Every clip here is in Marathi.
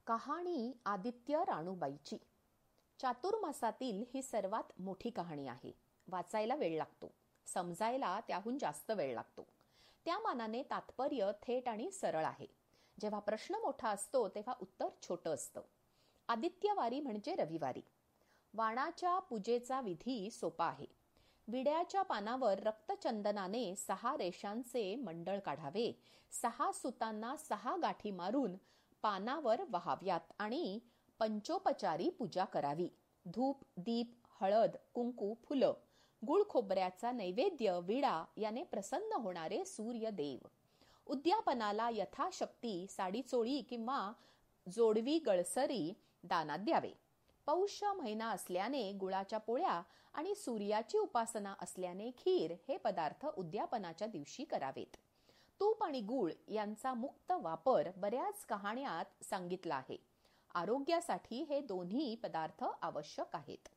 कहाणी आदित्य राणूबाईची. चातुर्मासातील ही सर्वात मोठी कहाणी आहे. वाचायला वेळ लागतो, समजायला त्याहून जास्त वेळ लागतो. त्या मानाने तात्पर्य थेट आणि सरळ आहे. जेव्हा प्रश्न मोठा असतो तेव्हा उत्तर छोटं असतं. आदित्यवारी म्हणजे रविवारी. वाणाच्या पूजेचा विधी सोपा आहे. विड्याच्या पानावर रक्तचंदनाने 6 रेषांचे मंडळ काढावे. 6 सुतांना 6 गाठी मारून पानावर वहाव्यात आणि पंचोपचारी पूजा करावी. धूप, दीप, हळद, कुंकू, फुलं, गुळ खोबऱ्याचा नैवेद्य, विडा याने प्रसन्न होणारे सूर्यदेव. उद्यापनाला यथाशक्ती साडीचोळी किंवा जोडवी गळसरी दानात द्यावे. पौष महिना असल्याने गुळाच्या पोळ्या आणि सूर्याची उपासना असल्याने खीर हे पदार्थ उद्यापनाच्या दिवशी करावेत. तूप आणि गूळ यांचा मुक्त वापर बऱ्याच कहाण्यात सांगितला आहे. आरोग्यासाठी हे दोन्ही पदार्थ आवश्यक आहेत.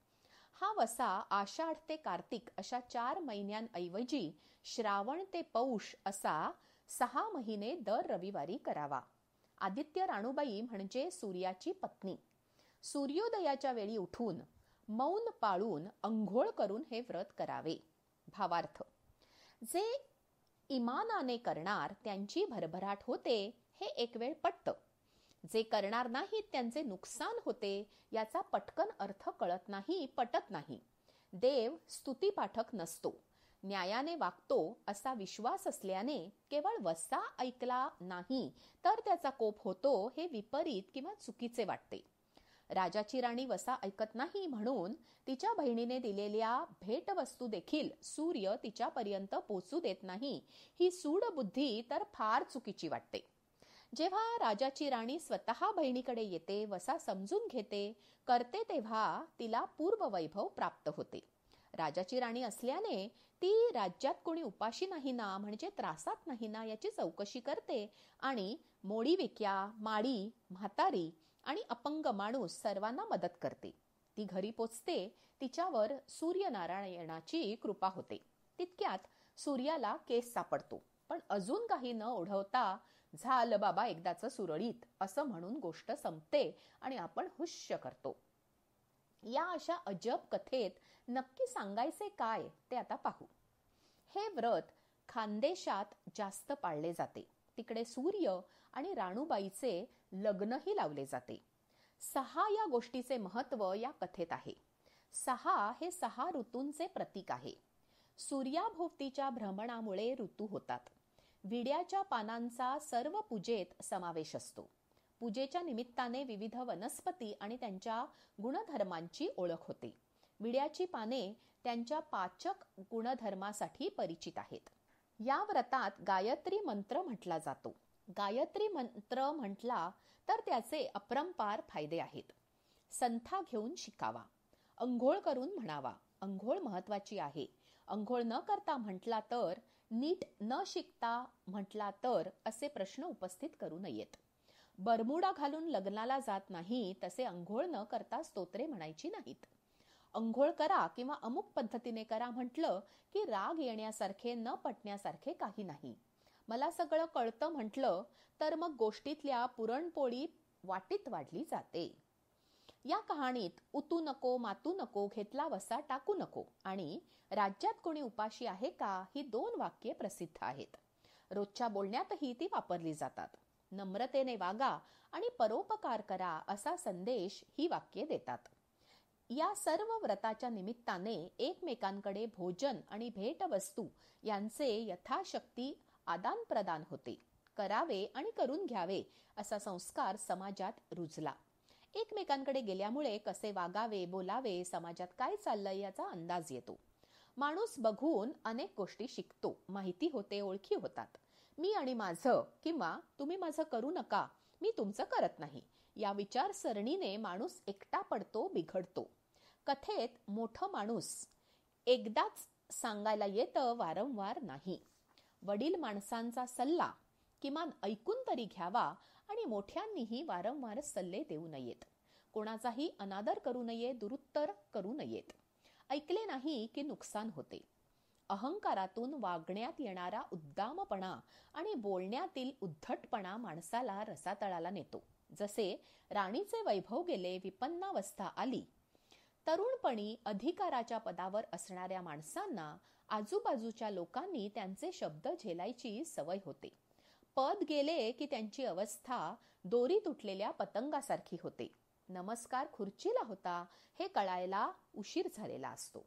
हा वसा आषाढ ते कार्तिक अशा 4 महिन्यांऐवजी श्रावण ते पौष असा 6 महिने दर रविवारी करावा. आदित्य राणूबाई म्हणजे सूर्याची पत्नी. सूर्योदयाच्या वेळी उठून मौन पाळून अंघोळ करून हे व्रत करावे. भावार्थ: जे इमानाने करणार त्यांची भरभराट होते हे एक वेळ पटतं. जे करणार नाहीत त्यांचे नुकसान होते याचा पटकन अर्थ कळत नाही, पटत नाही. देव स्तुतीपाठक नसतो, न्यायाने वागतो असा विश्वास असल्याने केवळ वसा ऐकला नाही तर त्याचा कोप होतो हे विपरीत किंवा चुकीचे वाटते. राजाची राणी वसा ऐकत नाही म्हणून तिच्या बहिणीने दिलेल्या भेटवस्तू देखील सूर्य तिच्यापर्यंत पोचू देत नाही ही सूड बुद्धी तर फार चुकीची वाटते. जेव्हा राजाची राणी स्वतः बहिणीकडे येते, वसा समजून घेते, करते तेव्हा तिला पूर्व वैभव प्राप्त होते. राजाची राणी असल्याने ती राज्यात कोणी उपाशी नाही ना, म्हणजे त्रासात नाही ना याची चौकशी करते आणि मोडी विक्या, माडी, म्हातारी आणि अपंग माणूस सर्वांना मदत करते. ती घरी पोचते, तिच्यावर सूर्यनारायणाची कृपा होते. तितक्यात सूर्याला केस सापडतो, पण अजून काही न ओढवता झालं बाबा एकदाचं सुरळीत असं म्हणून गोष्ट संपते आणि आपण हुश्य करतो. या अशा अजब कथेत नक्की सांगायचे काय ते आता पाहू. हे व्रत खानदेशात जास्त पाळले जाते. तिकडे सूर्य आणि राणूबाईचे लग्नही लावले जाते. 6 या गोष्टीचे महत्व या कथेत आहे. 6 हे 6 ऋतूंचे प्रतीक आहे. सूर्याभोवतीच्या भ्रमणामुळे ऋतू होतात. विड्याच्या पानांचा सर्व पूजेत समावेश असतो. पूजेच्या निमित्ताने विविध वनस्पती आणि त्यांच्या गुणधर्मांची ओळख होते. विड्याची पाने त्यांच्या पाचक गुणधर्मासाठी परिचित आहेत. या व्रतात गायत्री मंत्र म्हटला जातो. गायत्री मंत्र म्हटला तर त्याचे अपरंपार फायदे आहेत. संथा घेऊन शिकावा, अंघोळ करून म्हणावा. अंघोळ महत्वाची आहे. अंघोळ न करता म्हटला तर, नीट न शिकता म्हटला तर असे प्रश्न उपस्थित करू नयेत. बरमुडा घालून लग्नाला जात नाही तसे अंघोळ न करता स्तोत्रे म्हणायची नाहीत. अंघोळ करा किंवा अमुक पद्धतीने करा म्हटलं की राग येण्यासारखे न पटण्यासारखे काही नाही. मला सगळं कळतं म्हटलं तर मग गोष्टीतल्या पुरणपोळी वाटीत वाढली जाते. या कहाणीत उतू नको, मातू नको, घेतला वसा टाकू नको आणि राज्यात कोणी उपाशी आहे का ही 2 वाक्ये प्रसिद्ध आहेत. रोजच्या बोलण्यातही ती वापरली जातात. नम्रतेने वागा आणि परोपकार करा असा संदेश ही वाक्ये देतात. या सर्व व्रताच्या निमित्ताने एकमेकांकडे भोजन आणि भेटवस्तू यांचे यथाशक्ती आदान प्रदान होते. करावे आणि करून घ्यावे असा संस्कार समाजात रुजला. एकमेकांकडे गेल्यामुळे कसे वागावे, बोलावे, समाजात काय चाललंय याचा अंदाज येतो. माणूस बघून अनेक गोष्टी शिकतो, माहिती होते, ओळखी होतात. मी आणि माझं किंवा तुम्ही माझं करू नका, मी तुमचं करत नाही या विचारसरणीने माणूस एकटा पडतो, बिघडतो. कथेत मोठं माणूस एकदाच सांगायला येतं, वारंवार नाही. वडील माणसांचा सल्ला किमान ऐकून तरी घ्यावा आणि मोठ्यांनीही वारंवार सल्ले देऊ नयेत. कोणाचाही अनादर करू नये, दुरुत्तर करू नयेत. ऐकले नाही की नुकसान होते. अहंकारातून वागण्यात येणारा उद्दामपणा आणि बोलण्यातील उद्धटपणा माणसाला रसातळाला नेतो. जसे राणीचे वैभव गेले, विपन्नावस्था आली. तरुणपणी अधिकाराच्या पदावर असणाऱ्या माणसांना आजूबाजूच्या लोकांनी त्यांचे शब्द झेलायची सवय होते. पद गेले की त्यांची अवस्था दोरी तुटलेल्या पतंगासारखी होते. नमस्कार खुर्चीला होता हे कळायला उशीर झालेला असतो.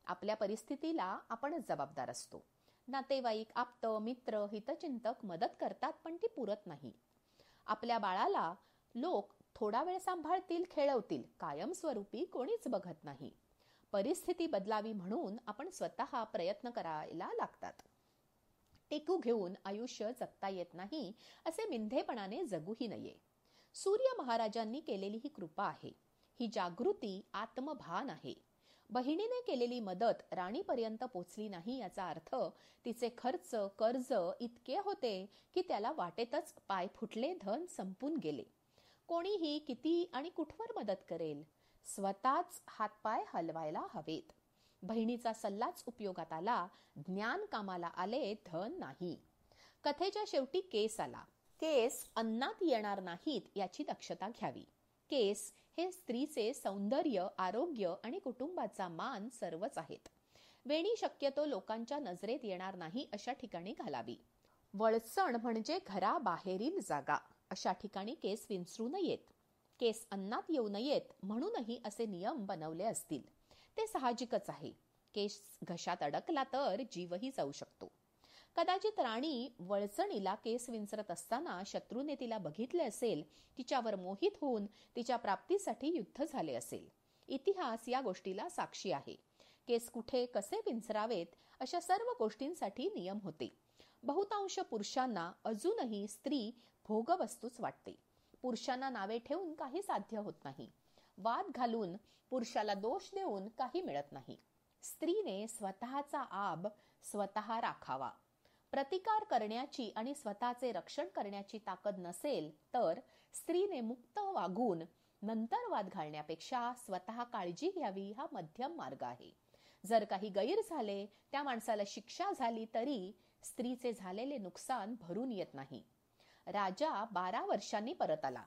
आपल्या परिस्थितीला आपणच जबाबदार असतो. नातेवाईक, आप्त, मित्र, हितचिंतक मदत करतात, पण ती पुरत नाही. आपल्या बाळाला लोक थोडा वेळ सांभाळतील, खेळवतील, कायमस्वरूपी कोणीच बघत नाही. परिस्थिती बदलावी म्हणून आपण स्वतः प्रयत्न करायला लागतात. टेकू घेऊन आयुष्य जगता येत नाही असे मिंधेपणाने जगूही नये. सूर्य महाराजांनी केलेली ही कृपा आहे. ही जागृती आत्मभान आहे. बहिणीने केलेली मदत राणीपर्यंत पोचली नाही याचा अर्थ तिचे खर्च, कर्ज इतके होते की त्याला वाटेतच पाय फुटले, धन संपून गेले. कोणीही किती आणि कुठवर मदत करेल? स्वतःच हातपाय हलवायला हवेत. बहिणीचा सल्लाच उपयोगात आला, ज्ञान कामाला आले, धन नाही. कथेच्या शेवटी केस आला. केस अन्नात येणार नाहीत याची दक्षता घ्यावी. केस हे स्त्रीचे सौंदर्य, आरोग्य आणि कुटुंबाचा मान सर्वच आहेत. वेणी शक्यतो लोकांच्या नजरेत येणार नाही अशा ठिकाणी घालावी. वळसण म्हणजे घराबाहेरील जागा. अशा ठिकाणी केस विंचरू नयेत. केस अन्नात येऊ नयेत म्हणूनही असे नियम बनवले असतील. ते साहजिकच आहे. केस घशात अडकला तर जीवही जाऊ शकतो. कदाचित राणी वळसणीला केस विंचरत असताना शत्रूने तिला बघितले असेल. तिच्यावर मोहित होऊन तिच्या प्राप्तीसाठी युद्ध झाले असेल. इतिहास या गोष्टीला साक्षी आहे. केस कुठे कसे विंचरावेत अशा सर्व गोष्टींसाठी नियम होते. बहुतांश पुरुषांना अजूनही स्त्री भोगवस्तूच वाटते. पुरुषांना नावे ठेवून काही साध्य होत नाही. वाद घालून पुरुषाला दोष देऊन काही मिळत नाही. स्त्रीने स्वतःचा आब स्वतः राखावा. प्रतिकार करण्याची आणि स्वतःचे रक्षण करण्याची ताकद नसेल तर स्त्रीने मुक्त वागून नंतर वाद घालण्यापेक्षा स्वतः काळजी घ्यावी हा मध्यम मार्ग आहे. जर काही गैर झाले, त्या माणसाला शिक्षा झाली तरी स्त्रीचे झालेले नुकसान भरून येत नाही. राजा 12 वर्षांनी परत आला.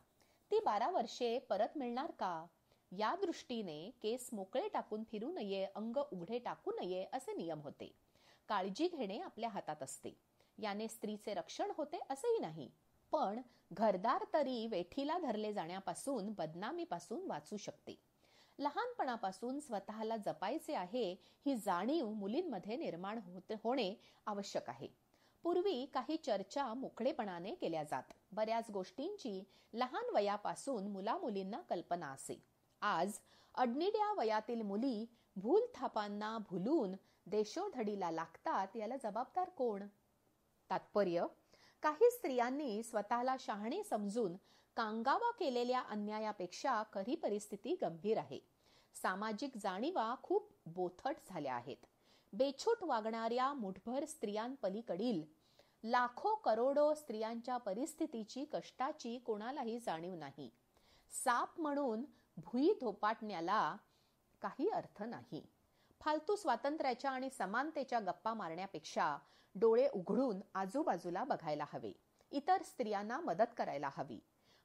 ती 12 वर्षे परत मिळणार का? या दृष्टीने केस मोकळे टाकून फिरू नये, अंग उघडे टाकू नये असे नियम होते. काळजी घेणे आपल्या हातात असते. याने स्त्रीचे रक्षण होते असेही नाही, पण घरदार तरी वेठीला धरले जाण्यापासून, बदनामीपासून वाचू शकते. लहानपणापासून स्वतःला जपायचे आहे ही जाणीव मुलींमध्ये निर्माण होणे आवश्यक आहे. पूर्वी काही चर्चा मोकळेपणाने केल्या जात. बऱ्याच गोष्टींची लहान वयापासून मुलामुलींना कल्पना असे. आज अडनिड्या वयातील मुली भूलथापांना भुलून देशोधडीला लागतात. याला जबाबदार कोण? तात्पर्य, काही स्त्रियांनी स्वतःला शहाणी समजून कांगावा केलेल्या अन्यायापेक्षा खरी परिस्थिती गंभीर आहे. सामाजिक जाणीवा खूप बोथट झाल्या आहेत. बेछूट वागणाऱ्या मुठभर स्त्रियांपलीकडील लाखो करोडो स्त्रियांच्या परिस्थितीची, कष्टाची कोणालाही जाणीव नाही. साप म्हणून भुई धोपाटण्याला काही अर्थ नाही. फालतू स्वातंत्र्याच्या आणि समानतेच्या गप्पा मारण्यापेक्षा डोळे उघडून आजूबाजूला बघायला हवे. इतर स्त्रियांना मदत करायला हवी.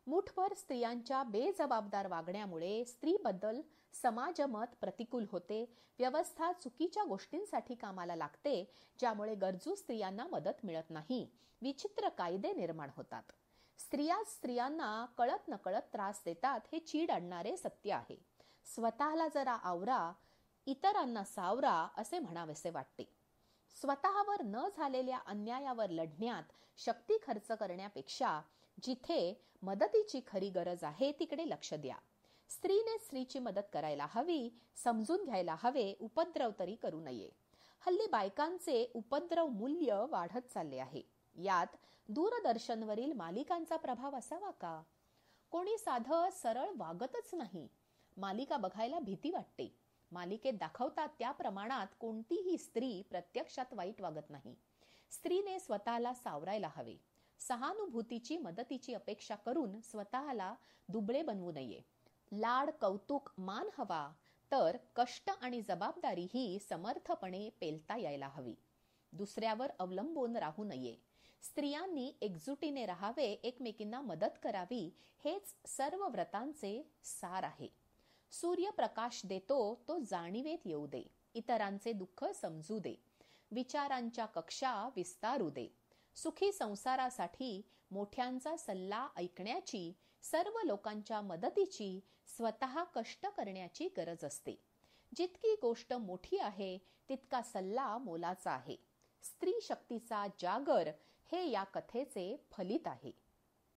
मुठभर स्त्रियांच्या बेजबाबदार वागण्यामुळे स्त्रीबद्दल समाजमत प्रतिकूल होते. व्यवस्था चुकीच्या गोष्टींसाठी कामाला लागते, ज्यामुळे गरजू स्त्रियांना मदत मिळत नाही. विचित्र कायदे निर्माण होतात. स्त्रियांना कळत नकळत त्रास देतात. हे चीड आणणारे सत्य आहे. स्वतःला जरा आवरा, इतरांना सावरा असे म्हणावेसे वाटते. स्वतःवर न झालेल्या अन्यायावर लढण्यात शक्ती खर्च करण्यापेक्षा जिथे मदतीची खरी गरज आहे तिकडे लक्ष द्या. स्त्रीने स्त्रीची मदत करायला हवी, समजून घ्यायला हवे, उपद्रव तरी करू नये. हल्ली बायकांचे उपद्रव मूल्य वाढत चालले आहे. यात दूरदर्शनवरील मालिकांचा प्रभाव असावा का? कोणी साधं सरळ वागतच नाही. मालिका बघायला भीती वाटते. मालिकेत दाखवतात त्या प्रमाणात कोणतीही स्त्री प्रत्यक्षात वाईट वागत नाही. स्त्रीने स्वतःला सावरायला हवे. सहानुभूतीची, मदतीची अपेक्षा करून स्वतःला दुबळे बनवू नये. लाड, कौतुक, मान हवा, तर कष्ट आणि जबाबदारी ही समर्थपणे पेलता यायला हवी. दुसऱ्यावर अवलंबून राहू नये. स्त्रियांनी एकजुटीने राहावे, एकमेकींना मदत करावी, हेच सर्व व्रतांचे सार आहे. सूर्य प्रकाश देतो तो जाणीवेत येऊ दे, इतरांचे दुःख समजू दे, विचारांच्या कक्षा विस्तारू दे. सुखी संसारासाठी मोठ्यांचा सल्ला ऐकण्याची, सर्व लोकांच्या मदतीची, स्वतः कष्ट करण्याची गरज असते. जितकी गोष्ट मोठी आहे तितका सल्ला मोलाचा आहे. स्त्री शक्तीचा जागर हे या कथेचे फलित आहे.